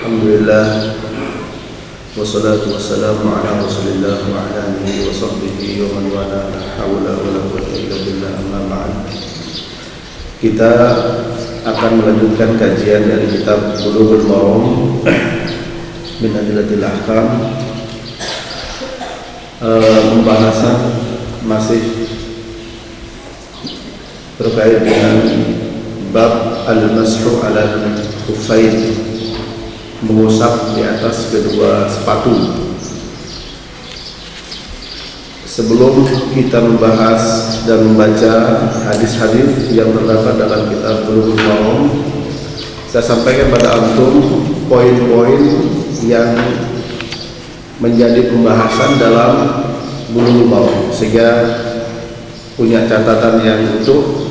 Alhamdulillah, wassalatu wassalamu ala rasulillah wa ala alihi wa sahbihi wa man wala, la hawla wa la quwwata illa billah, amma ba'd. Kita akan melanjutkan kajian dari kitab Bulughul Maram min Adillatil Ahkam. Pembahasan masih terkait dengan bab al-mashu ala khuffain, mengusap di atas kedua sepatu. Sebelum kita membahas dan membaca hadis-hadis yang terdapat dalam kitab Bulughul Maram, saya sampaikan pada antum poin-poin yang menjadi pembahasan dalam Bulughul Maram, sehingga punya catatan yang utuh.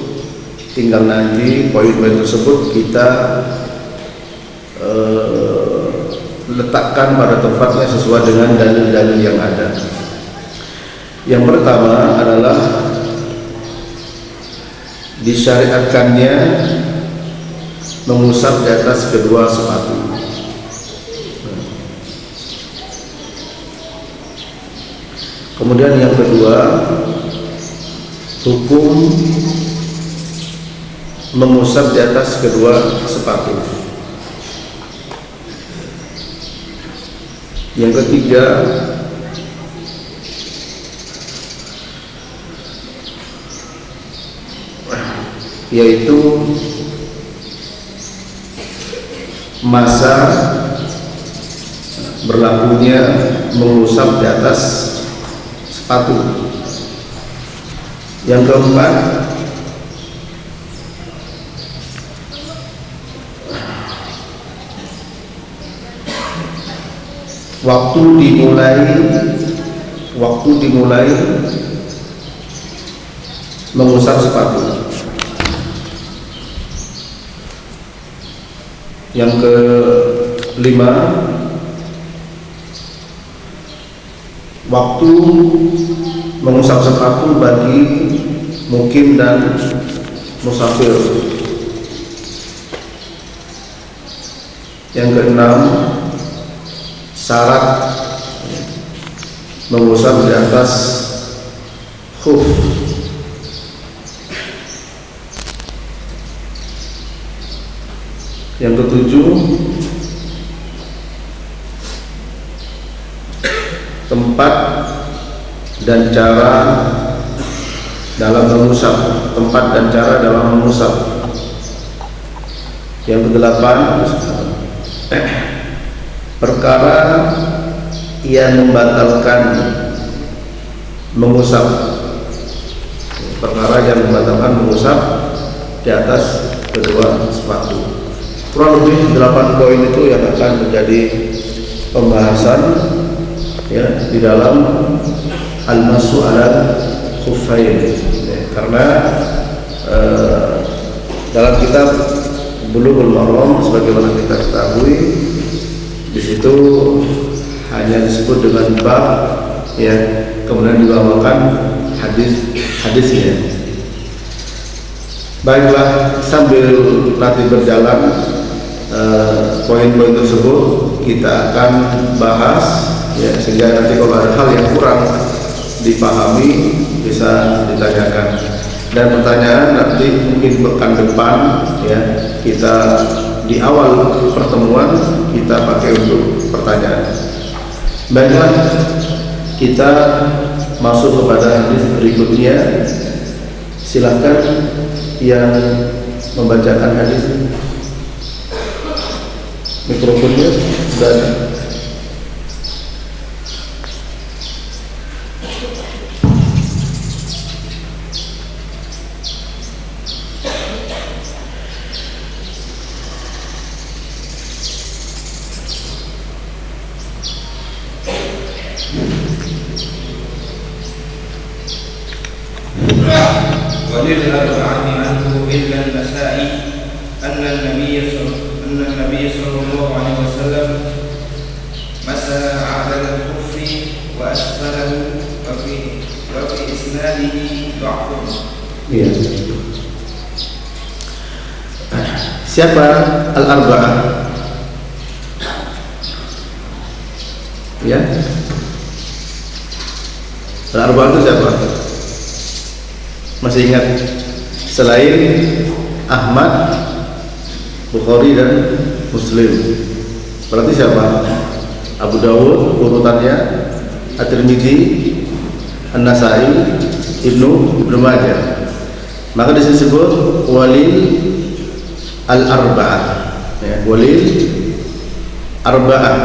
Tinggal nanti poin-poin tersebut kita letakkan pada tempatnya sesuai dengan dalil-dalil yang ada. Yang pertama adalah disyariatkannya mengusap di atas kedua sepatu. Kemudian yang kedua, hukum mengusap di atas kedua sepatu. Yang ketiga, yaitu masa berlakunya mengusap di atas sepatu. Yang keempat, waktu dimulai mengusap sepatu. Yang kelima, waktu mengusap sepatu bagi mukim dan musafir. Yang keenam, syarat mengusap di atas khuf. Yang ketujuh, tempat dan cara dalam mengusap. Yang kedelapan, perkara yang membatalkan mengusap. Di atas kedua sepatu. Kurang lebih 8 poin itu yang akan menjadi pembahasan ya di dalam al-mashu ala khuffain. Karena dalam kitab Bulughul Maram sebagaimana kita ketahui, di situ hanya disebut dengan bab ya, kemudian dibawakan hadisnya. Baiklah, sambil nanti berjalan poin-poin tersebut kita akan bahas ya, sehingga nanti kalau ada hal yang kurang dipahami bisa ditanyakan. Dan pertanyaan nanti mungkin pekan depan ya, kita di awal pertemuan kita pakai untuk pertanyaan. Baiklah, kita masuk kepada hadis berikutnya. Silakan yang membacakan hadis. Mikrofonnya sudah ada. وللأربعة عنه إلا النسائي أن النبي صلى الله عليه وسلم مسح على الخف وأسفله وفي إسناده ضعف. Siapa al-arba'ah? Al-Arba'ah itu siapa? Masih ingat? Selain Ahmad, Bukhari dan Muslim, berarti siapa? Abu Dawud urutannya, At-Tirmidzi, An-Nasai, Ibnu Majah. Maka disebut walil al-arba'ah, ya, walil arba'ah,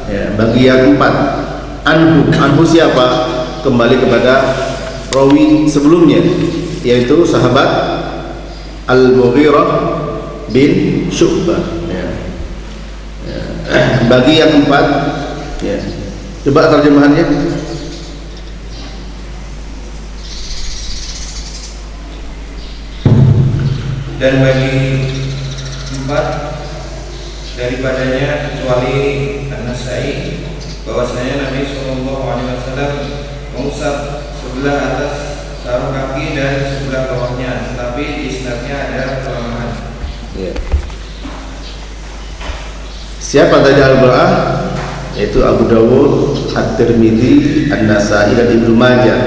ya, bagi yang 4. Anhu siapa? Kembali kepada rawi sebelumnya, yaitu sahabat Al-Mughirah bin Syu'bah, ya. Ya. Bagi yang 4, ya. Coba terjemahannya. Dan bagi 4 daripadanya kecuali An-Nasai, bahwasanya Nabi SAW mengusap sebelah atas sarung kaki dan sebelah bawahnya, tetapi di isnadnya ada kelemahan. Ya. Siapa tadi Al-Arba'ah? Yaitu Abu Dawud, At-Tirmidzi, An-Nasai dan Ibnu Majah.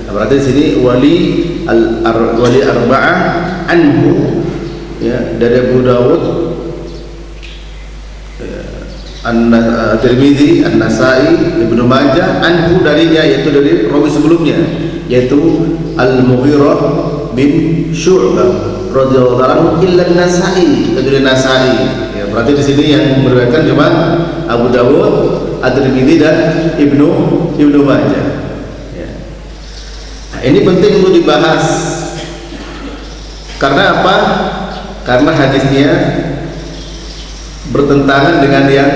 Nah, berarti di sini wali arba'ah anhu, ya, dari Abu Dawud, At-Tirmidzi, An-Nasai, Ibnu Majah, anhu darinya, yaitu dari rawi sebelumnya, yaitu Al-Mughirah bin Syu'bah radhiyallahu anhu, illa An-Nasai, kecuali Nasai. Ya, berarti di sini yang meriwayatkan cuma Abu Dawud, At-Tirmidzi dan Ibnu Majah. Ya. Nah, ini penting untuk dibahas. Karena apa? Karena hadisnya bertentangan dengan yang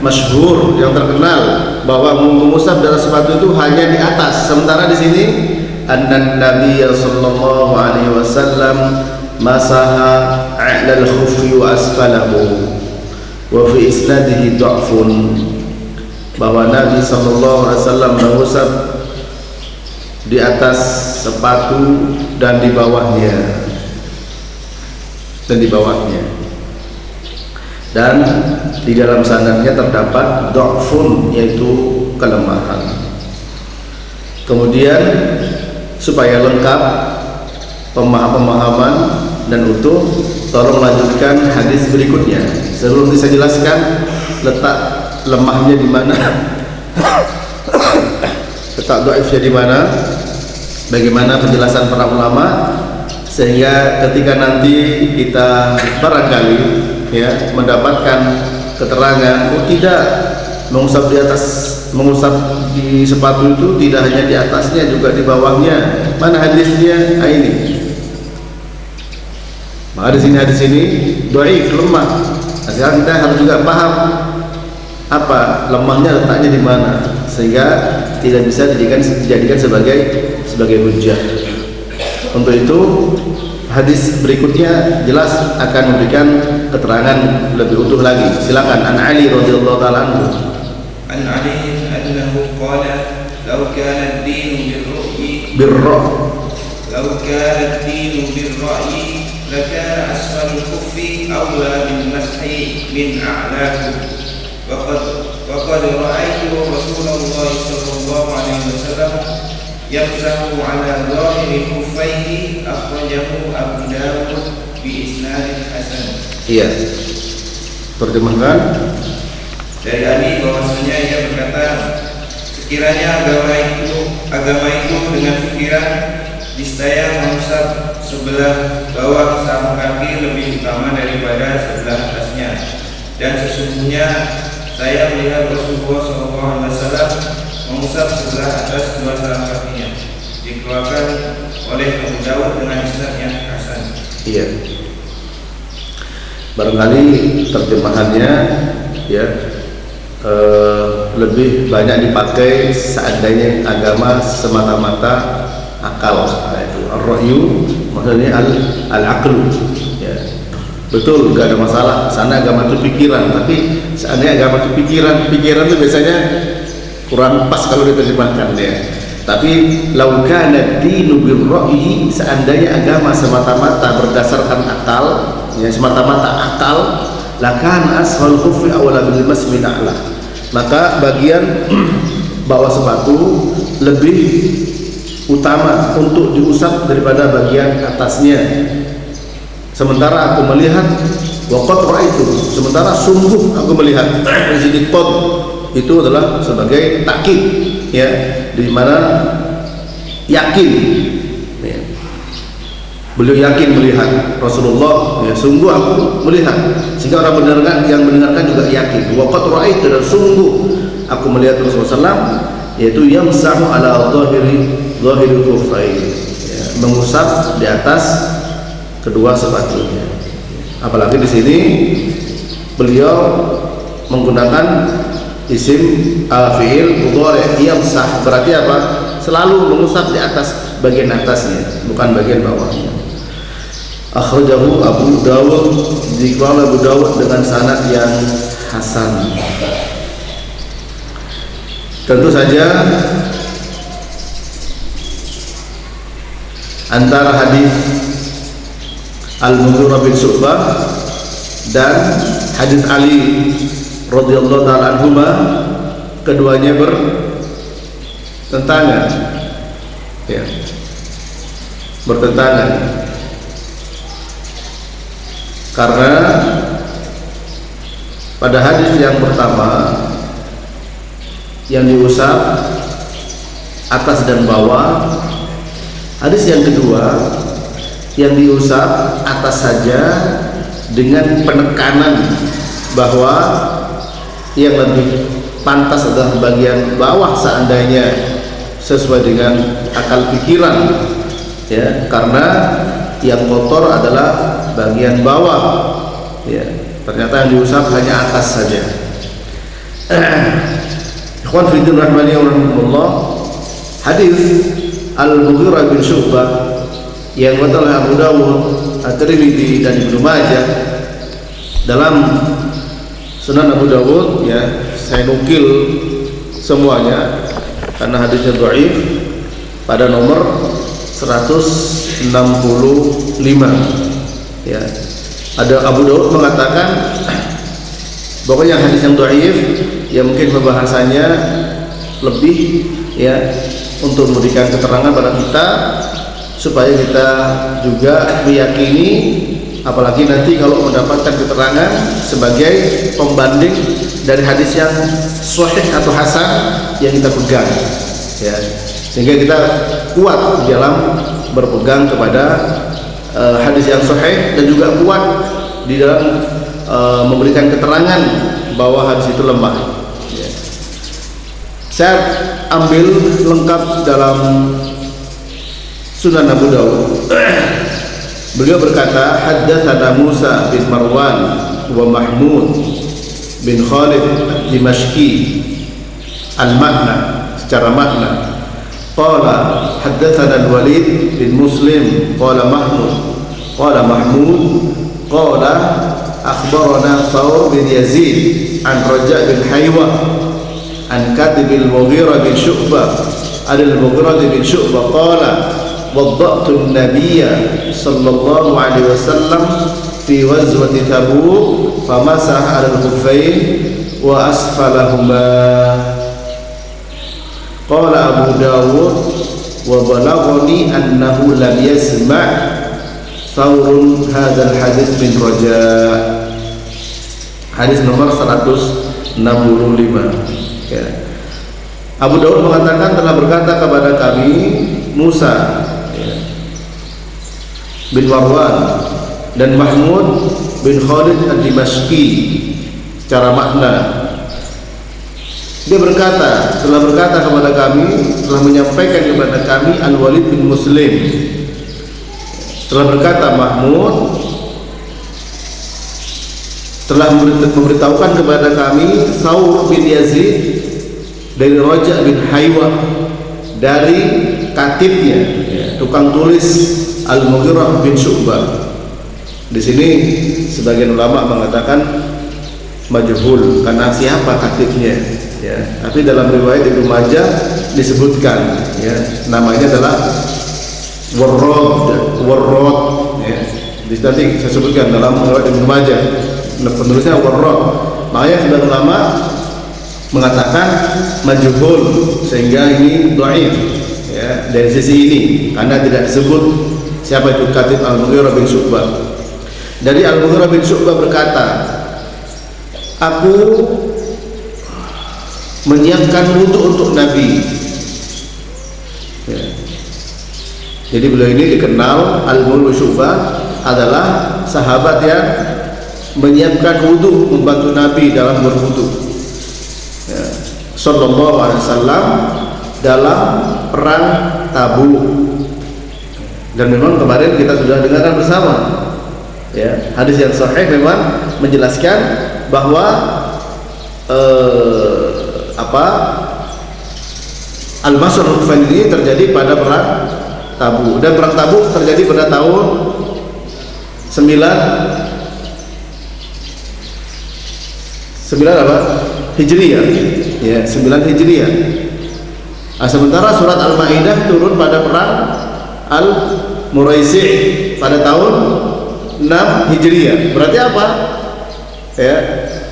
masyhur, yang terkenal, bahwa mengusap dalam sepatu itu hanya di atas. Sementara di sini anna Nabi sallallahu alaihi wasallam masaha 'ala al-khuffi wa asfalahu wa fi isnadihi dha'fun, bahwa Nabi sallallahu alaihi wasallam mengusap di atas sepatu dan di bawahnya, dan di dalam sanadnya terdapat dha'fun, yaitu kelemahan. Kemudian supaya lengkap pemahaman dan utuh, tolong lanjutkan hadis berikutnya. Sebelum saya jelaskan letak lemahnya di mana, letak dhaifnya di mana, bagaimana penjelasan para ulama, sehingga ketika nanti kita barangkali, ya, mendapatkan keterangan, oh tidak, mengusap di atas, mengusap di sepatu itu tidak hanya di atasnya, juga di bawahnya. Mana hadisnya? Nah, ini. Maka di sini hadis ini dhaif, lemah. Nah, sekarang kita harus juga paham apa lemahnya, letaknya di mana, sehingga tidak bisa dijadikan sebagai hujjah. Untuk itu hadis berikutnya jelas akan memberikan keterangan lebih utuh lagi. Silakan. An Ali radhiyallahu ta'ala anhu. An Ali annahu qala law kana ad-din bir-ra'yi law kana ad-din bir-ra'yi lakana asfal al-khuffi awla bin mashi min a'lahu wa qad ra'aytu Rasulullah sallallahu alaihi wasallam yamsahu ala dhahiri kuffaihi, akhrajahu Abu Dawud bi isnadin hasan. Iya. Terjemahkan dari Ali bahwasanya ia berkata, sekiranya agama itu dengan pikiran niscaya mengusap sebelah bawah sarung kaki lebih utama daripada sebelah atasnya, dan sesungguhnya saya melihat Rasulullah SAW mengusap sebelah atas dua sarung kakinya. Dikeluarkan oleh Abu Dawud dengan isnad yang hasan. Iya. Barangkali terjemahannya, ya, lebih banyak dipakai seandainya agama semata-mata akal. Nah, itu ar-ra'yu maksudnya al-aqlu, ya. Betul, gak ada masalah. Sana agama itu pikiran, tapi seandainya agama itu pikiran itu biasanya kurang pas kalau diterjemahkan, ya. Tapi lau kana dinu bir-ra'yi, seandainya agama semata-mata berdasarkan akal, ya, semata-mata akal, lakan asfal khuffi awla bil masmin a'la, maka bagian bawah sepatu lebih utama untuk diusap daripada bagian atasnya. Sementara aku melihat waqad ra'aitu, sementara sungguh aku melihat. Di sini qad itu adalah sebagai takkid, ya, di mana yakin, ya. Beliau yakin melihat Rasulullah, ya, sungguh aku melihat, sehingga orang yang mendengarkan juga yakin. Waqad ra'aitu, dan sungguh aku melihat Rasulullah SAW, yaitu yamsahu ala dhahiri khuffain, ya, mengusap di atas kedua sepatunya. Apalagi di sini beliau menggunakan isim fi'il mudhari' yamsah, berarti apa? Selalu mengusap di atas bagian atasnya, bukan bagian bawahnya. Akhrajahu Abu Dawud, dikeluarkan Abu Dawud dengan sanad yang hasan. Tentu saja antara hadis Al-Mughirah bin Syu'bah dan hadis Ali radhiyallahu ta'ala anhuma, keduanya bertentangan, ya, bertentangan, karena pada hadis yang pertama yang diusap atas dan bawah, hadis yang kedua yang diusap atas saja dengan penekanan bahwa yang lebih pantas adalah bagian bawah seandainya sesuai dengan akal pikiran, ya, karena yang kotor adalah bagian bawah, ya, ternyata yang diusap hanya atas saja. Ikhwan fillah rahimani wa rahimakumullah, hadis Al-Mughirah bin Syu'bah yang diriwayatkan oleh Abu Dawud, At-Tirmidzi dan Ibnu Majah. Dalam Sunan Abu Dawud, ya, saya nukil semuanya karena hadisnya dhaif, pada nomor 165, ya. Ada Abu Dawud mengatakan bahwa yang hadis yang dhaif, ya, mungkin pembahasannya lebih, ya, untuk memberikan keterangan pada kita supaya kita juga meyakini, apalagi nanti kalau mendapatkan keterangan sebagai pembanding dari hadis yang sahih atau hasan yang kita pegang, ya, sehingga kita kuat dalam berpegang kepada hadis yang sahih dan juga kuat di dalam memberikan keterangan bahwa hadis itu lemah, ya. Saya ambil lengkap dalam Sunan Abu Dawud. Beliau berkata, haddatsana Musa bin Marwan wa Mahmud bin Khalid Dimashqi al-makna, secara makna. Qala haddatsana Al-Walid bin Muslim qala Mahmud qala akhbarana Thawr bin Yazid an Raja' bin Haywa an Katib al-Mughirah bin Syu'bah al-Mughirah bin Syu'bah qala wadda'tu an-nabiyya sallallahu alaihi wasallam fi ghazwati Tabuk famasaha 'ala al-khuffayn wa asfalahuma. Qala Abu Dawud wa balaghani annahu lam yasma' Thawrun hadzal hadits min Raja'. Hadis nomor 165, ya. Abu Dawud mengatakan telah berkata kepada kami Musa, ya, bin Marwan dan Mahmud bin Khalid ad-Dimashqi, secara makna. Dia berkata, telah berkata kepada kami, telah menyampaikan kepada kami Al-Walid bin Muslim. Telah berkata Mahmud, telah memberitahukan kepada kami Thawr bin Yazid dari Raja' bin Haywa, dari katibnya, ya, tukang tulis Al-Mughirah bin Syu'bah. Di sini sebagian ulama mengatakan majhul karena siapa katibnya, ya. Tapi dalam riwayat Ibnu Majah disebutkan, ya, namanya adalah Warrad, ya. Nanti saya sebutkan dalam riwayat Ibnu Majah, penulisnya Warrad. Makanya sebagian ulama mengatakan majhul sehingga ini dhaif, ya. ya, dari sisi ini, karena tidak disebut siapa itu Khatib Al-Mughirah bin Syu'bah. Dari Al-Mughirah bin Syu'bah berkata, aku menyiapkan wudhu untuk Nabi. Ya. Jadi beliau ini dikenal, Al-Mughirah bin Syu'bah adalah sahabat yang menyiapkan wudhu, membantu Nabi dalam berwudhu. Ya. Sallallahu alaihi wasallam dalam perang Tabuk. Dan memang kemarin kita sudah dengarkan bersama, ya, hadis yang sahih memang menjelaskan bahwa Al-Masrul Kufan ini terjadi pada perang Tabuk, dan perang Tabuk terjadi pada tahun 9 apa? Hijriyah, ya, 9 Hijriyah. Sementara surat Al-Maidah turun pada perang Al-Muraisi' pada tahun 6 Hijriyah. Berarti apa? Ya,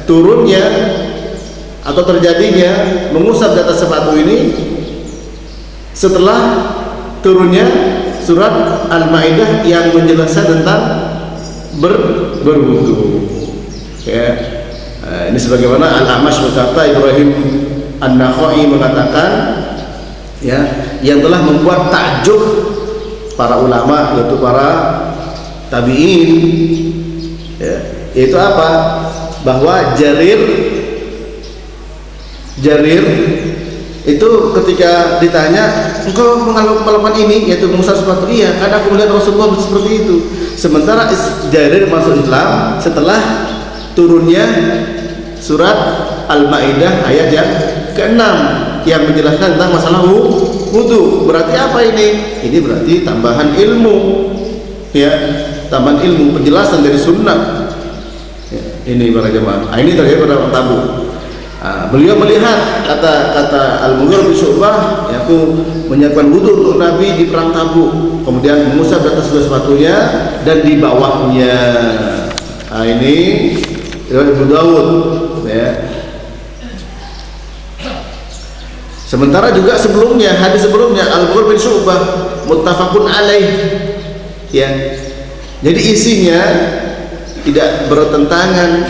turunnya atau terjadinya mengusap di atas sepatu ini setelah turunnya surat Al-Maidah yang menjelaskan tentang berwudu. Ya. Ini sebagaimana Al-Amash berkata, Ibrahim An-Nakhai mengatakan, ya, yang telah membuat takjub para ulama, yaitu para tabi'in, ya, yaitu apa? Bahwa Jarir itu ketika ditanya, engkau melakukan ini, yaitu mengusap sepatu, iya, karena aku melihat Rasulullah seperti itu. Sementara Jarir masuk Islam setelah turunnya surat Al-Maidah ayat yang ke-6 yang menjelaskan tentang masalah wudu. Berarti apa ini? Ini berarti tambahan ilmu, ya, tambahan ilmu, penjelasan dari sunnah. Ya, ini para jemaah. Ini terjadi pada Tabuk. Beliau melihat, kata Al-Mughirah bin Syu'bah, ya, aku menyiapkan wudu untuk Nabi di perang Tabuk, kemudian mengusap di atas sepatunya dan di bawahnya. Ini riwayat Abu Dawud, ya. Sementara juga sebelumnya, hadis sebelumnya Al-Mughirah bin Syu'bah muttafaqun alaih, ya. Jadi isinya tidak bertentangan,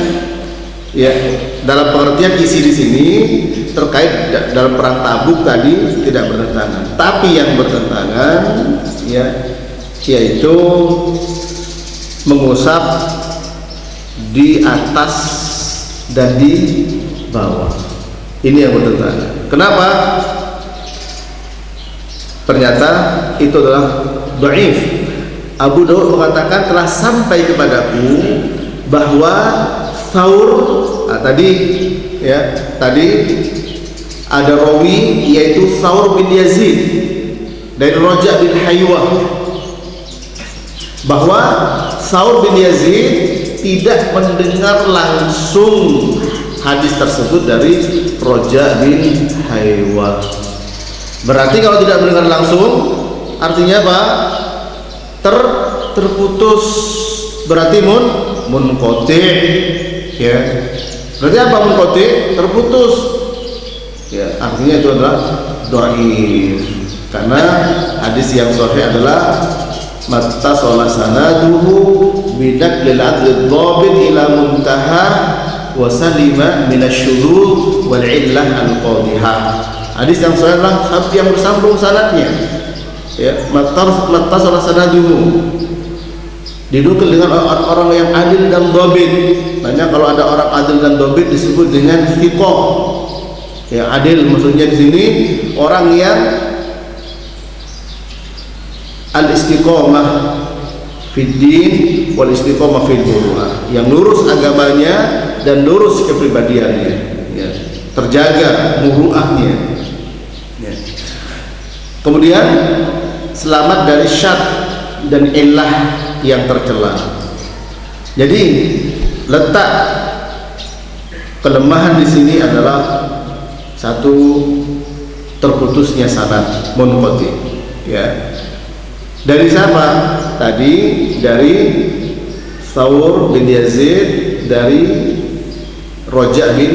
ya. Dalam pengertian isi di sini terkait dalam perang Tabuk tadi tidak bertentangan, tapi yang bertentangan, ya, yaitu mengusap di atas dan di bawah. Ini yang bertentangan. Kenapa? Ternyata itu adalah dhaif. Abu Dawud mengatakan telah sampai kepadaku bahwa Tsaur, tadi ada rawi yaitu Tsaur bin Yazid dari Raja bin Haywah, bahwa Tsaur bin Yazid tidak mendengar langsung hadis tersebut dari Raja bin Haywah. Berarti kalau tidak mendengar langsung artinya apa? Terputus. Berarti munqati', ya. Berarti apa munqati'? Terputus. Ya, artinya itu adalah dhaif. Karena hadis yang sahih adalah mattasala sanaduhu bidaqlil adl dhabit ila muntaha wa salima minasyurur wal illah al-qadhihah. Hadis yang sahih adalah hadis yang bersambung sanadnya, ya, mattasala sanaduhu, didukul dengan orang yang adil dan dhabit. Banyak kalau ada orang adil dan dhabit disebut dengan thiqah. Ya, adil maksudnya di sini orang yang al-istiqomah fid din wal istiqomah fil muru'ah, yang lurus agamanya dan lurus kepribadiannya, ya, terjaga muru'ahnya, ya. Kemudian selamat dari syad dan illah yang tercela. Jadi letak kelemahan di sini adalah satu, terputusnya sanad munqati, ya. Dari siapa? Tadi dari Tsaur bin Yazid dari Raja bin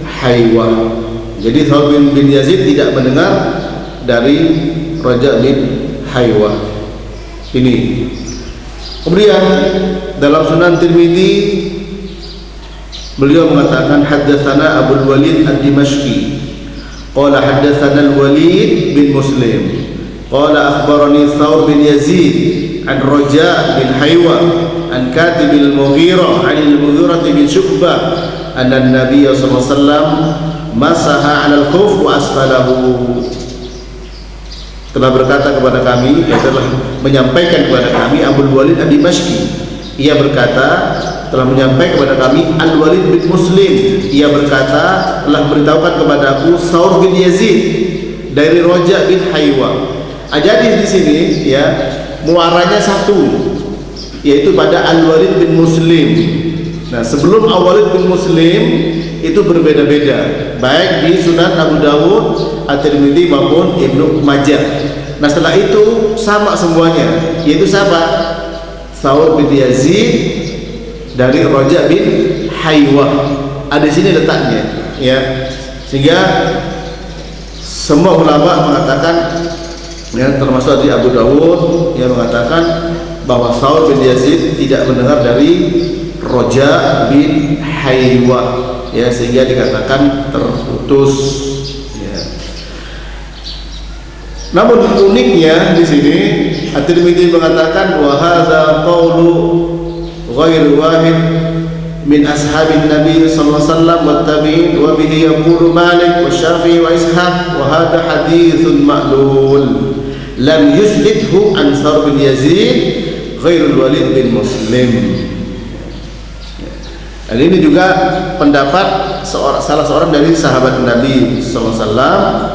Haywah. Jadi Tsaur bin Yazid tidak mendengar dari Raja bin Haywah ini. Kemudian dalam Sunan Tirmidzi beliau mengatakan haddatsana Abdul Walid Ad-Dimashqi qala haddatsana Al-Walid bin Muslim qala akhbarani Thawr bin Yazid an Raja bin Haywah an Katib al-Mughirah an al-Mughirah bin Syu'bah anna an-nabiy sallallahu alaihi wasallam masaha 'ala al-khuf wa asfalahu, telah berkata kepada kami, telah menyampaikan kepada kami Abdul Walid Ad-Dimashqi, ia berkata telah menyampaikan kepada kami Al-Walid bin Muslim, ia berkata telah beritahukan kepada aku Thawr bin Yazid dari Raja bin Haywah. Jadi di sini ya muaranya satu, yaitu pada Al-Walid bin Muslim. Nah, sebelum Al-Walid bin Muslim itu berbeda-beda, baik di Sunan Abu Dawud, At-Tirmidzi maupun Ibnu Majah. Nah, setelah itu sama semuanya, yaitu siapa? Thawr bin Yazid dari Raja bin Haywah. Ada di sini letaknya, ya. Sehingga semua ulama mengatakan, ya, termasuk di Abu Dawud yang mengatakan bahwa Thawr bin Yazid tidak mendengar dari Raja bin Haywah, ya, sehingga dikatakan terputus, ya. Namun uniknya di sini At-Tirmidzi mengatakan wa hadza qaulu ghairu wahid min ashabin Nabi sallallahu alaihi wasallam wa tabi'in wa bihi yaqulu Malik wa Syafi'i wa Ishaq wa hadha haditsun ma'lul lam yuslithu an Thawr bin Yazid ghairul Walid bin Muslim. Dan ini juga pendapat salah seorang dari sahabat Nabi SAW,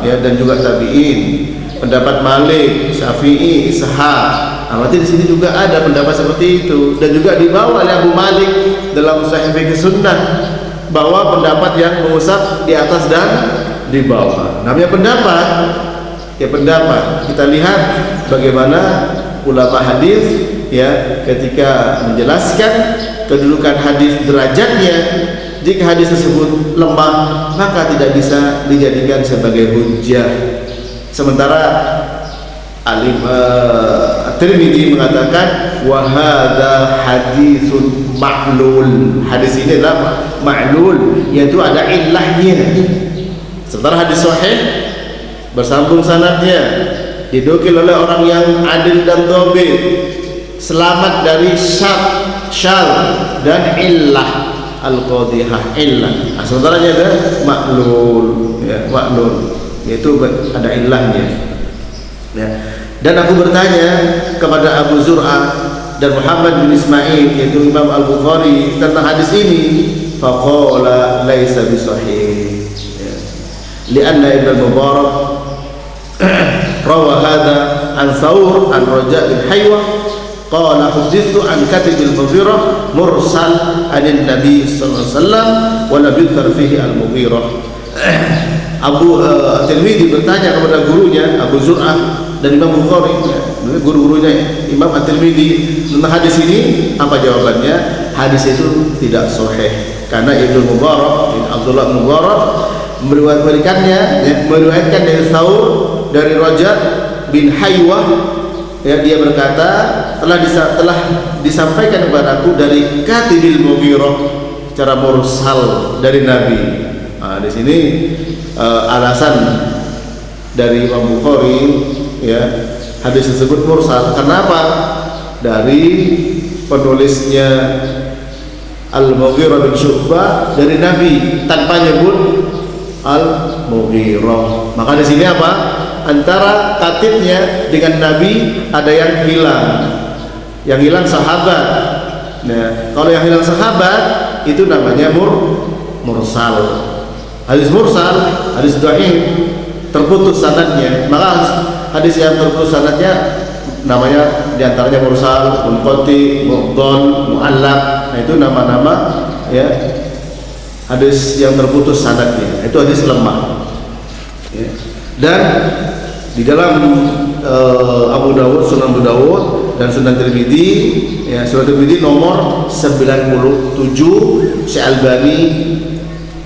ya, dan juga tabi'in, pendapat Malik, Syafi'i, Ishaq. Artinya di sini juga ada pendapat seperti itu, dan juga dibawa oleh Abu Malik dalam Sahih Fiqh Sunnah bahwa pendapat yang mengusap di atas dan di bawah. Namanya pendapat, ya pendapat. Kita lihat bagaimana ulama hadis, ya, ketika menjelaskan kedudukan hadis derajatnya, jika hadis tersebut lemah maka tidak bisa dijadikan sebagai hujjah. Sementara At-Tirmidzi mengatakan wa hadza haditsun ma'lul, hadis ini adalah ma'lul, yaitu ada illahnya. Sementara hadis sahih bersambung sanadnya, didukil oleh orang yang adil dan dhabit, selamat dari syar dan illah al-qadhihah illah. Nah, sementara ada ma'lul, ya, ma'lul, yaitu ada illahnya, ya. Dan aku bertanya kepada Abu Zur'ah dan Muhammad bin Ismail, yaitu Imam Al-Bukhari, tentang hadis ini, faqala laisa bisahih, ya. Lianna Ibn Mubarak rawa hadha an Thawr an Raja bin Haywah qala hudithu an Katib al-Mughirah mursal anin Nabi sallallahu alaihi wasallam wa lam yudhkar fihi al-Mughirah. Abu Tirmidzi bertanya kepada gurunya Abu Zur'ah dan Imam Bukhari, guru-gurunya Imam At-Tirmidzi, tentang hadis ini. Apa jawabannya? Hadis itu tidak sahih karena Ibnu Mubarak, Abdullah bin Mubarak meriwayatkannya, ya, meriwayatkan dari Thawr dari Raja bin Haywah, ya, dia berkata telah disampaikan kepadaku dari Katibil Mughirah secara mursal dari Nabi. Nah, di sini alasan dari Imam Bukhari, ya, hadis tersebut mursal. Kenapa? Dari penulisnya Al-Mughirah bin Syu'bah dari Nabi tanpa nyebut Al-Mughirah. Maka di sini apa? Antara katibnya dengan Nabi ada yang hilang. Yang hilang sahabat. Nah, kalau yang hilang sahabat itu namanya mursal. Hadis mursal, hadis dhaif, terputus sanadnya. Maka hadis yang terputus sanadnya namanya diantaranya mursal, munqati, mu'dhal, mu'allaq. Nah, itu nama-nama, ya, hadis yang terputus sanadnya. Itu hadis lemah, ya. Dan di dalam Abu Dawud, Sunan Abu Dawud dan Sunan Tirmidzi, ya, Sunan Tirmidzi nomor 97, Syekh Albani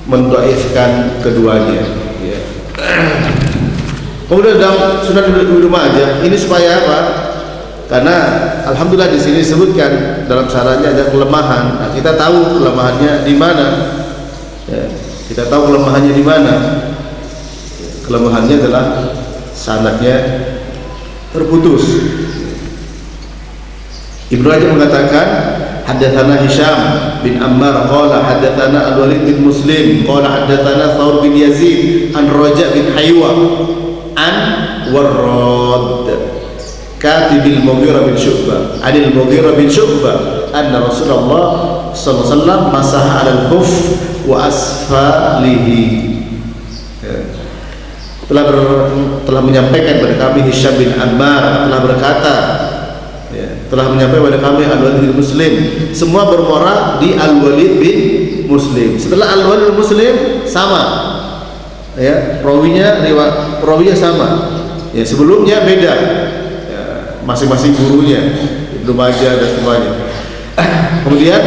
mendhaifkan keduanya, ya. Kemudian dalam Sunan Ibnu Majah ini supaya apa? Karena alhamdulillah di sini disebutkan dalam syaratnya ada kelemahan. Nah, kita tahu kelemahannya di mana. Ya, kita tahu kelemahannya di mana. Kelemahannya adalah sanadnya terputus. Ibnu Rajab mengatakan haddatsana Hisham bin Ammar qala haddatsana Al-Walid bin Muslim qala haddatsana Thawr bin Yazid an Raja bin Haywa an Warrad katibil Mughirah bin Syu'bah anil Mughirah bin Syu'bah anna Rasulullah sallallahu alaihi wasallam masaha 'alal khuf wa asfalihi. Telah menyampaikan kepada kami Hisham bin Ammar telah berkata, telah menyampaikan kepada kami Al-Walid bin Muslim, semua bermuara di Al-Walid bin Muslim. Setelah Al-Walid bin Muslim sama, ya, rawinya sama. Ya, sebelumnya beda, ya, masing-masing gurunya Ibnu Majah dan semuanya. Kemudian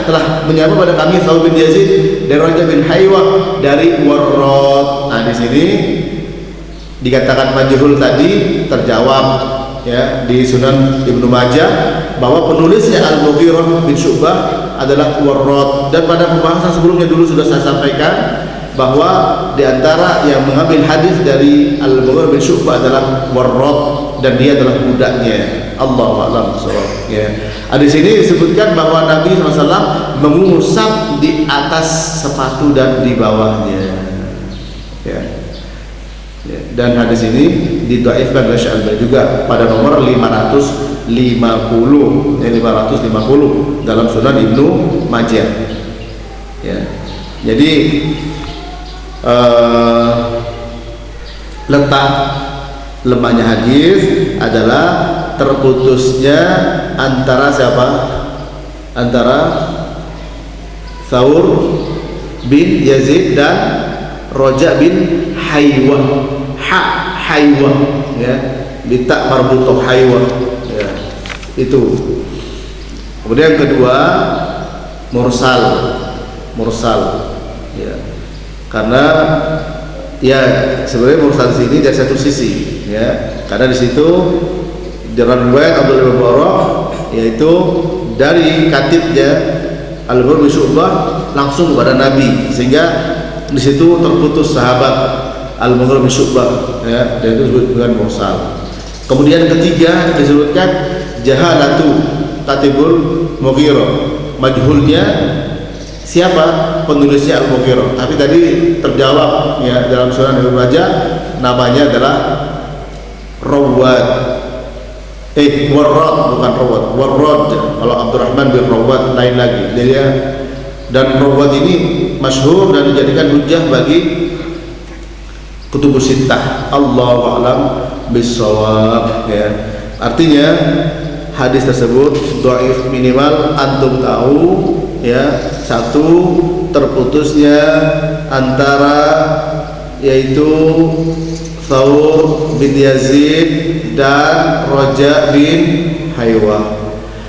telah menyampaikan kepada kami Thawr bin Yazid dari Raja bin Haywa dari Warrad. Nah, di sini dikatakan majhul tadi terjawab, ya, di Sunan Ibnu Majah bahwa penulisnya Al-Mughirah bin Syu'bah adalah Warrad. Dan pada pembahasan sebelumnya dulu sudah saya sampaikan bahwa di antara yang mengambil hadis dari Al-Mughirah bin Syu'bah adalah Warrad dan dia adalah budaknya. Allahu a'lam bishawab. Ya. Di sini disebutkan bahwa Nabi SAW mengusap di atas sepatu dan di bawahnya. Ya. Ya. Dan hadis ini didhaifkan oleh Syalbani juga pada nomor 550, ya, 550 dalam Sunan Ibnu Majah. Ya. Jadi letak lemahnya hadis adalah terputusnya antara siapa? Antara Thawr bin Yazid dan Raja bin Haywa. Haywa, ya, bitak marbutoh Haywa, ya, itu. Kemudian yang kedua mursal, ya, karena ya sebenarnya mursal sini dari satu sisi, ya, karena di situ dalam riwayat Abdullah bin Mubarak yaitu dari katibnya Al-Mughirah bin Syu'bah langsung kepada Nabi, sehingga di situ terputus sahabat Al-Mughirah bin Syu'bah, ya, dan itu disebut dengan mursal. Kemudian ketiga disebutkan jahalatu katibul Mughirah, majhulnya siapa penulisnya Al-Mughirah. Tapi tadi terjawab, ya, dalam Sunan Ibnu Majah namanya adalah Warrad, bukan Rawad. Warrad. Kalau Abdurrahman bin Rawad lain lagi. Jadi ya, dan Rawad ini masyhur dan dijadikan hujjah bagi kutubus sittah. Allahu a'lam bishawab, ya. Artinya hadis tersebut dhaif minimal antum tahu, ya, satu terputusnya antara yaitu Thawr bin Yazid dan Raja bin Haywa.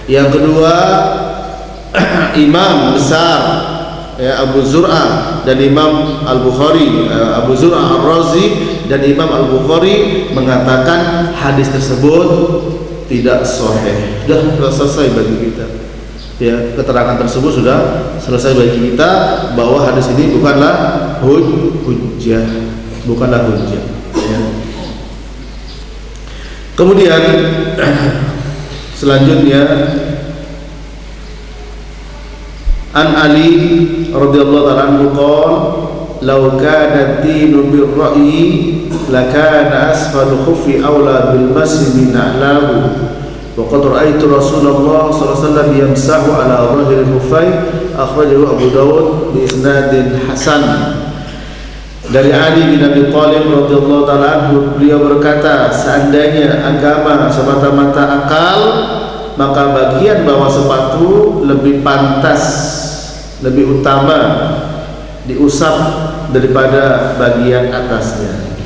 Yang kedua imam besar, ya, Abu Zur'ah dan Imam Al-Bukhari, Abu Zur'ah Ar-Razi dan Imam Al-Bukhari mengatakan hadis tersebut tidak sahih. Sudah selesai bagi kita, ya, keterangan tersebut sudah selesai bagi kita bahwa hadis ini bukanlah hujjah, ya. Kemudian selanjutnya An Ali radhiyallahu ta'ala anhu qala law kana ad-dinu bir-ra'yi lakana asfalu khuffi awla bil masih min a'lahu wa qad ra'aytu Rasulullah sallallahu alaihi wasallam yamsahu ala dhahri al-khuffayn akhrajahu Abu Dawud bi isnadin hasan. Dari Ali bin Abi Thalib radhiyallahu ta'ala anhu, beliau berkata, seandainya agama semata-mata akal, maka bagian bawah sepatu lebih pantas, lebih utama diusap daripada bagian atasnya.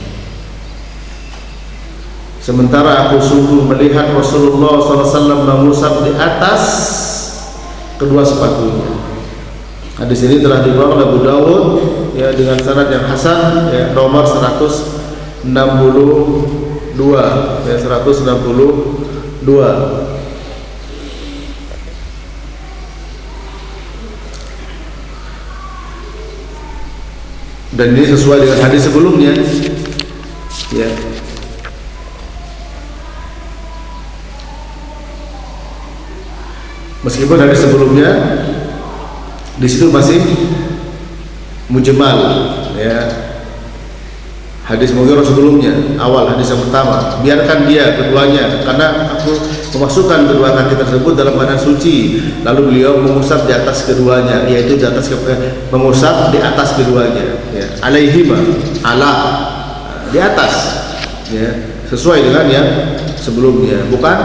Sementara aku sungguh melihat Rasulullah SAW mengusap di atas kedua sepatunya. Hadis ini telah diriwayatkan oleh Abu Dawud, ya, dengan sanad yang hasan, ya, nomor 100 ya, 162. Dan ini sesuai dengan hadis sebelumnya, ya. Meskipun hadis sebelumnya di situ masih mujmal, ya. Hadis Mughirah sebelumnya, awal hadis yang pertama, biarkan dia keduanya, karena aku memasukkan kedua kaki tersebut dalam keadaan suci. Lalu beliau mengusap di atas keduanya, yaitu di atas mengusap di atas keduanya, ya. Alaihima, ala, di atas, ya, sesuai dengan yang sebelumnya, bukan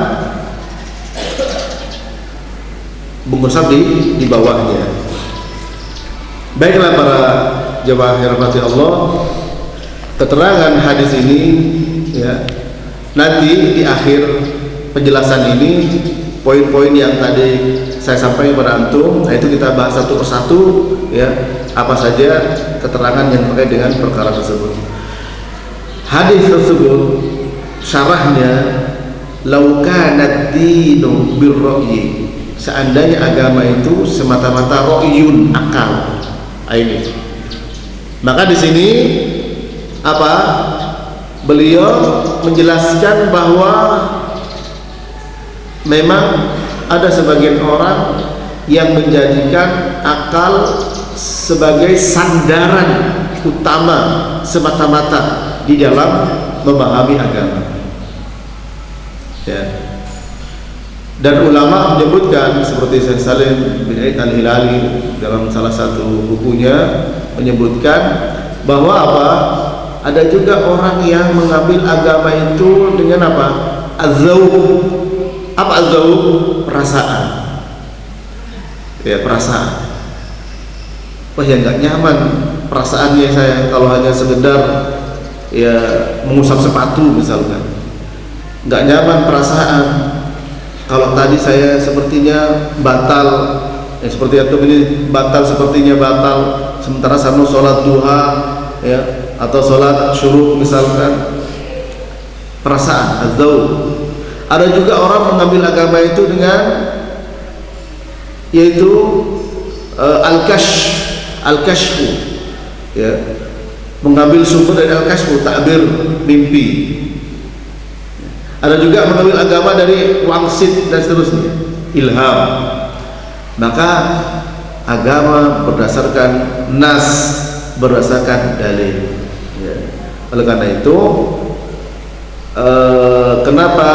mengusap di bawahnya. Baiklah para jemaah yang dirahmati Allah, keterangan hadis ini, ya, nanti di akhir penjelasan ini poin-poin yang tadi saya sampaikan pada antum, nah itu kita bahas satu persatu, ya, apa saja keterangan yang terkait dengan perkara tersebut. Hadis tersebut syarahnya, lau kanat dinu birra'yi, seandainya agama itu semata-mata ra'yun, akal, ini. Maka di sini apa? Beliau menjelaskan bahwa memang ada sebagian orang yang menjadikan akal sebagai sandaran utama semata-mata di dalam memahami agama, ya. Dan ulama menyebutkan, seperti Syekh Salim bin Aid Al-Hilali dalam salah satu bukunya menyebutkan bahwa apa? Ada juga orang yang mengambil agama itu dengan apa? Az-zawq. Apa az-zawq? Perasaan. Ya, perasaan. Wah, ya nggak nyaman perasaannya saya kalau hanya sekedar ya mengusap sepatu misalkan. Nggak nyaman perasaan kalau tadi saya sepertinya batal, ya seperti itu ini batal, sepertinya batal, sementara saya mau sholat duha, ya, atau sholat syuruk misalkan. Perasaan, az-zawq. Ada juga orang mengambil agama itu dengan yaitu al-kashfu, ya, mengambil sumber dari al-kashfu, takbir mimpi. Ada juga mengambil agama dari wangsit dan seterusnya, ilham. Maka agama berdasarkan nas, berdasarkan dalil, ya. Oleh karena itu kenapa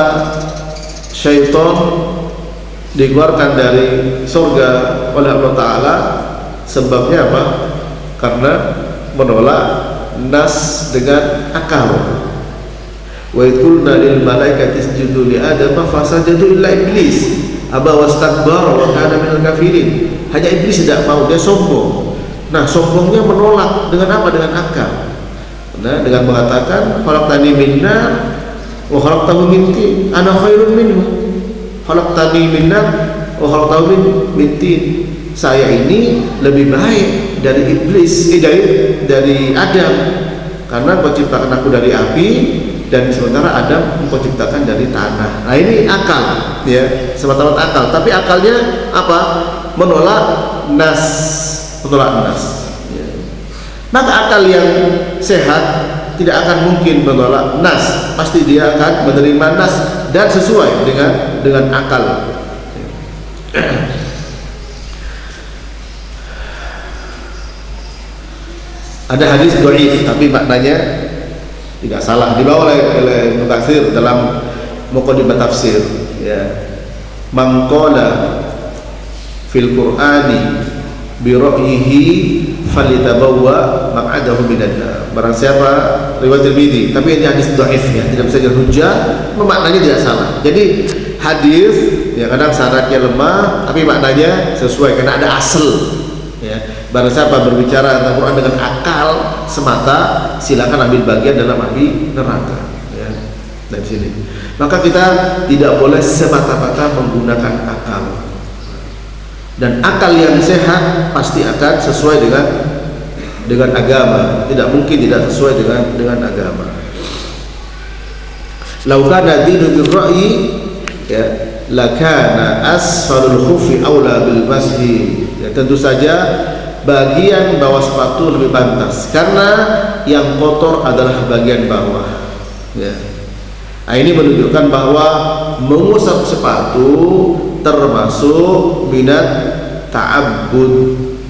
syaitan dikeluarkan dari surga oleh Allah Ta'ala? Sebabnya apa? Karena menolak nas dengan akal. Wa idkulna lil malaikati isjudu li Adam fasajadu illa iblis aba wastakbara wa kana minal kafirin. Hanya iblis tidak mau, dia sombong. Nah, sombongnya menolak dengan apa? Dengan akal. Nah, dengan mengatakan khalaqtani min nar wa khalaqtahu min tin, ana khairun minhu. Khalaqtani min nar wa khalaqtahu min tin. Saya ini lebih baik dari iblis, dari Adam, karena kau ciptakan aku dari api, dan sementara Adam engkau ciptakan dari tanah. Nah, ini akal, ya, semata-mata akal. Tapi akalnya apa? Menolak nas, ya. Maka akal yang sehat tidak akan mungkin menolak nas, pasti dia akan menerima nas dan sesuai dengan akal. Ada hadis dhaif tapi maknanya tidak salah, dibawa oleh Ibnu Katsir dalam Muqaddimah Tafsir, ya. Man qala fil Qur'ani bi ra'yihi falyatabawwa maq'adahu minan nar. Barang siapa, riwayat Tirmidzi, tapi ini hadis dhaif, ya, tidak bisa jadi hujjah, maknanya tidak salah. Jadi hadis ya kadang syaratnya lemah tapi maknanya sesuai karena ada asal, ya. Barang siapa berbicara tentang Quran dengan akal semata, silakan ambil bagian dalam api neraka, ya. Dari sini. Maka kita tidak boleh semata-mata menggunakan akal. Dan akal yang sehat pasti akan sesuai dengan agama. Tidak mungkin tidak sesuai dengan agama. Lau kana dinu bil ra'yi ya lakana asfalul khuffi aula bil mashi. Ya, tentu saja bagian bawah sepatu lebih pantas karena yang kotor adalah bagian bawah. Ya. Nah, ini menunjukkan bahwa mengusap sepatu termasuk minat ta'abbud,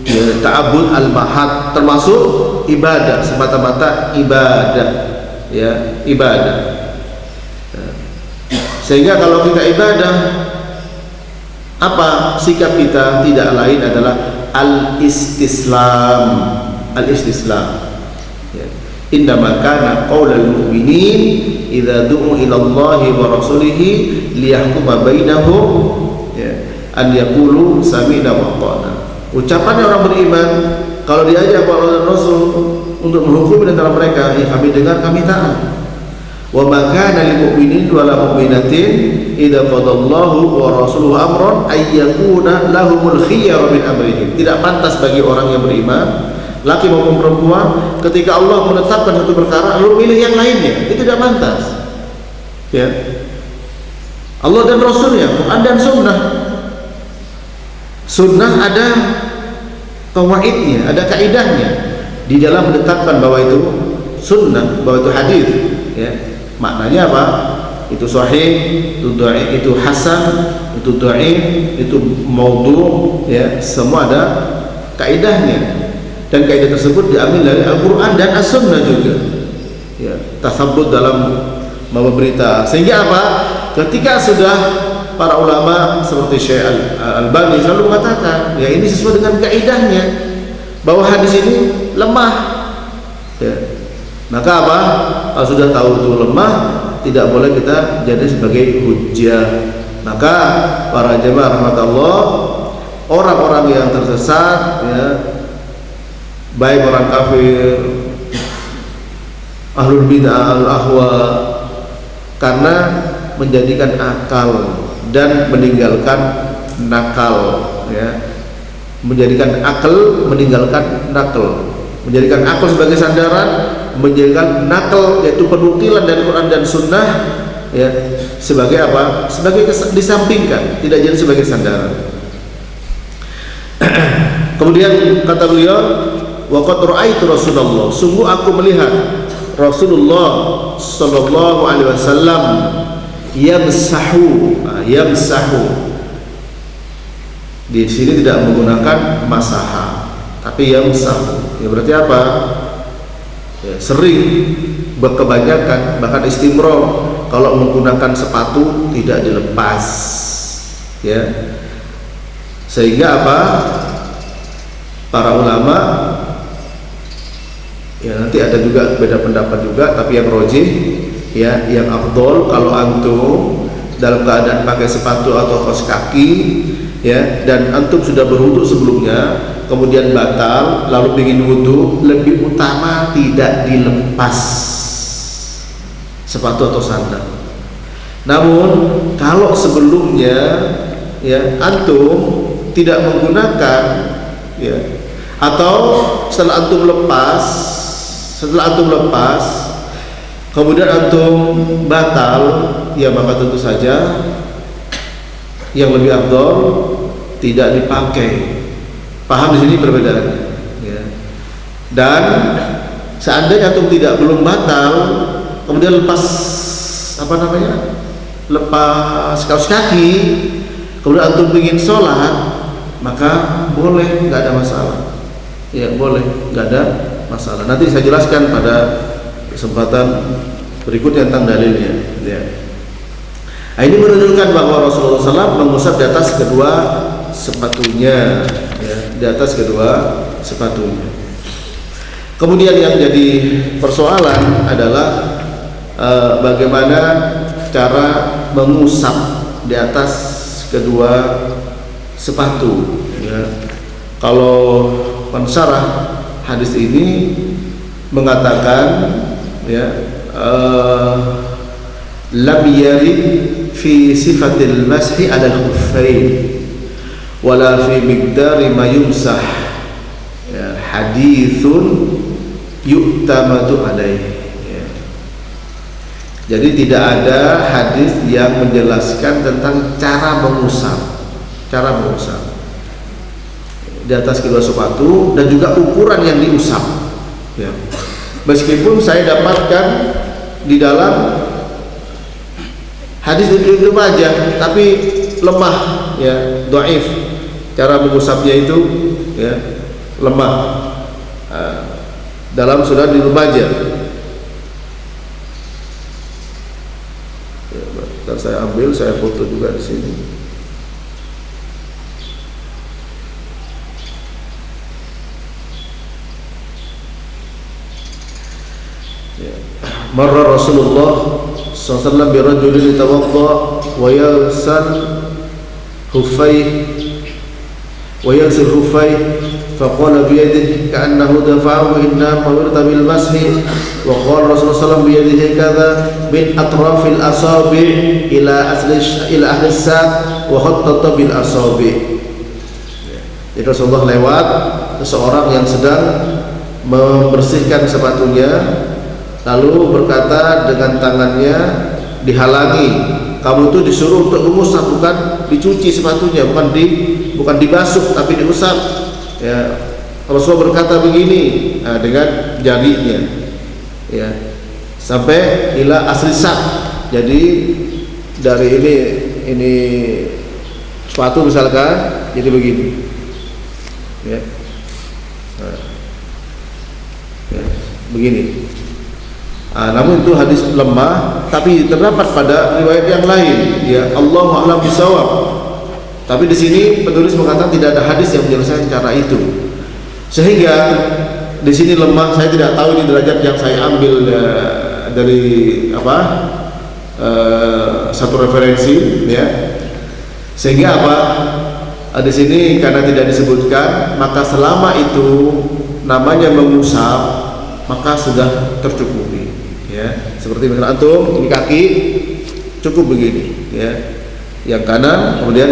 ya, ta'abbud al-mahat, termasuk ibadah, semata-mata ibadah, ya, ibadah. Sehingga kalau kita ibadah, apa sikap kita? Tidak lain adalah al-istislam. Al-istislam. Ya. Innama kana qaulal mu'minin idza du'u ila Allahi wa rasulihi liyahkuma bainahum, ya, an yaqulu sami'na wa ata'na. Ucapannya orang beriman kalau diajak Allah dan Rasul untuk menghukum antara mereka, ya kami dengar, kami taat. Wa ma kana lil mu'minin wa la mu'minatin idza qadallahu wa rasuluhu amran ay yakuna lahumul khiyar min amrihim. Tidak pantas bagi orang yang beriman, laki maupun perempuan, ketika Allah menetapkan satu perkara lalu pilih yang lainnya, itu tidak pantas. Ya. Allah dan Rasulnya, Quran dan Sunnah. Sunnah ada kawaidnya, ada kaidahnya di dalam menetapkan bahwa itu sunnah, bahwa itu hadis. Ya. Maknanya apa? Itu sahih, itu dhaif, itu hasan, itu dhaif, itu maudhu, ya, semua ada kaidahnya. Dan kaidah tersebut diambil dari Al-Qur'an dan As-Sunnah juga. Ya, tasabbut dalam membawa berita. Sehingga apa? Ketika sudah para ulama seperti Syekh Al-Albani selalu mengatakan, ya ini sesuai dengan kaidahnya bahwa hadis ini lemah. Ya. Maka apa? Kalau sudah tahu itu lemah, tidak boleh kita jadi sebagai hujjah. Maka para jemaah rahmatullah, orang-orang yang tersesat, ya, baik orang kafir, ahlul bid'ah, ahlul ahwa, karena menjadikan akal dan meninggalkan nakal, ya, menjadikan akal meninggalkan nakal, menjadikan akal sebagai sandaran, menjadikan nakal yaitu penukilan dari Quran dan Sunnah, ya, sebagai apa? Sebagai disampingkan, tidak jadi sebagai sandaran. Kemudian kata beliau, wa qad ra'aitu Rasulullah, sungguh aku melihat Rasulullah sallallahu alaihi wasallam yamsahu. Di sini tidak menggunakan masaha, tapi yamsahu. Ya berarti apa? Ya, sering, berkebanyakan, bahkan istimror kalau menggunakan sepatu tidak dilepas, ya. Sehingga apa? Para ulama, ya nanti ada juga beda pendapat juga, tapi yang rojih, ya, yang afdol kalau antum dalam keadaan pakai sepatu atau kaos kaki, ya, dan antum sudah berwudu sebelumnya, kemudian batal lalu ingin wudu, lebih utama tidak dilepas sepatu atau sandal. Namun kalau sebelumnya, ya, antum tidak menggunakan, ya, atau setelah antum lepas kemudian antum batal, ya maka tentu saja yang lebih afdal tidak dipakai. Paham di sini perbedaannya, ya. Dan seandainya antum belum batal, kemudian lepas lepas kaos kaki, kemudian antum ingin sholat, maka boleh, nggak ada masalah. Ya boleh, nggak ada masalah. Nanti saya jelaskan pada kesempatan berikutnya tentang dalilnya. Ya. Nah, ini menunjukkan bahwa Rasulullah SAW mengusap di atas kedua sepatunya, ya, di atas kedua sepatunya. Kemudian yang jadi persoalan adalah bagaimana cara mengusap di atas kedua sepatu. Ya. Kalau pensyarah hadis ini mengatakan, ya, lam yarid fi sifatil mashi ala al-khuffain wala fi miqdari ma yumsah, ya, hadithun yu'tamadu alaihi, ya. Jadi tidak ada hadis yang menjelaskan tentang cara mengusap di atas kedua sepatu dan juga ukuran yang diusap. Ya. Meskipun saya dapatkan di dalam hadis Ibnu Majah, tapi lemah, ya, dhaif. Cara mengusapnya itu, ya, lemah. Dalam Sunan Ibnu Majah. Ya, dan saya ambil, saya foto juga di sini. Marra Rasulullah sallallahu alaihi wasallam birajulin yatawadda wa yaghsil huffayhi faqala biyadihi ka'annahu dafa'ahu inna mamirta bil mashi wa qala Rasulullah sallallahu biyadihi kadha min atrafil asabi' ila ahli as-saq wa khattata bil asabi'. Jadi Rasulullah lewat seseorang yang sedang membersihkan sepatunya, lalu berkata dengan tangannya dihalangi, kamu itu disuruh untuk mengusap, bukan dicuci sepatunya, bukan dibasuh tapi diusap. Ya, Rasulullah berkata begini, dengan jarinya, ya, sampai ila asli sak. Jadi dari ini sepatu misalkan, jadi begini, ya, ya, begini. Namun itu hadis lemah, tapi terdapat pada riwayat yang lain, ya, Allahu a'lam bishawab. Tapi di sini penulis mengatakan tidak ada hadis yang menjelaskan cara itu, sehingga di sini lemah. Saya tidak tahu ini derajat yang saya ambil dari satu referensi, ya. Sehingga di sini karena tidak disebutkan, maka selama itu namanya mengusap, maka sudah tercukupi. Ya, seperti misalnya antum ini kaki cukup begini, ya, yang kanan kemudian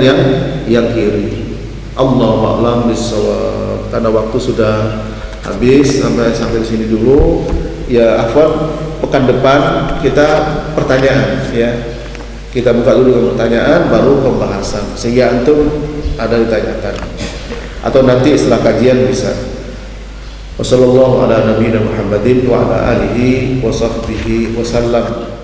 yang kiri. Allahu a'lam bishawab. Karena waktu sudah habis, sampai di sini dulu. Ya, afwan, pekan depan kita pertanyaan, ya. Kita buka dulu dengan pertanyaan, baru pembahasan, sehingga antum ada ditanyakan, atau nanti setelah kajian bisa. Wassallallahu ala nabiyina Muhammadin wa ala alihi wa sahbihi wa sallam.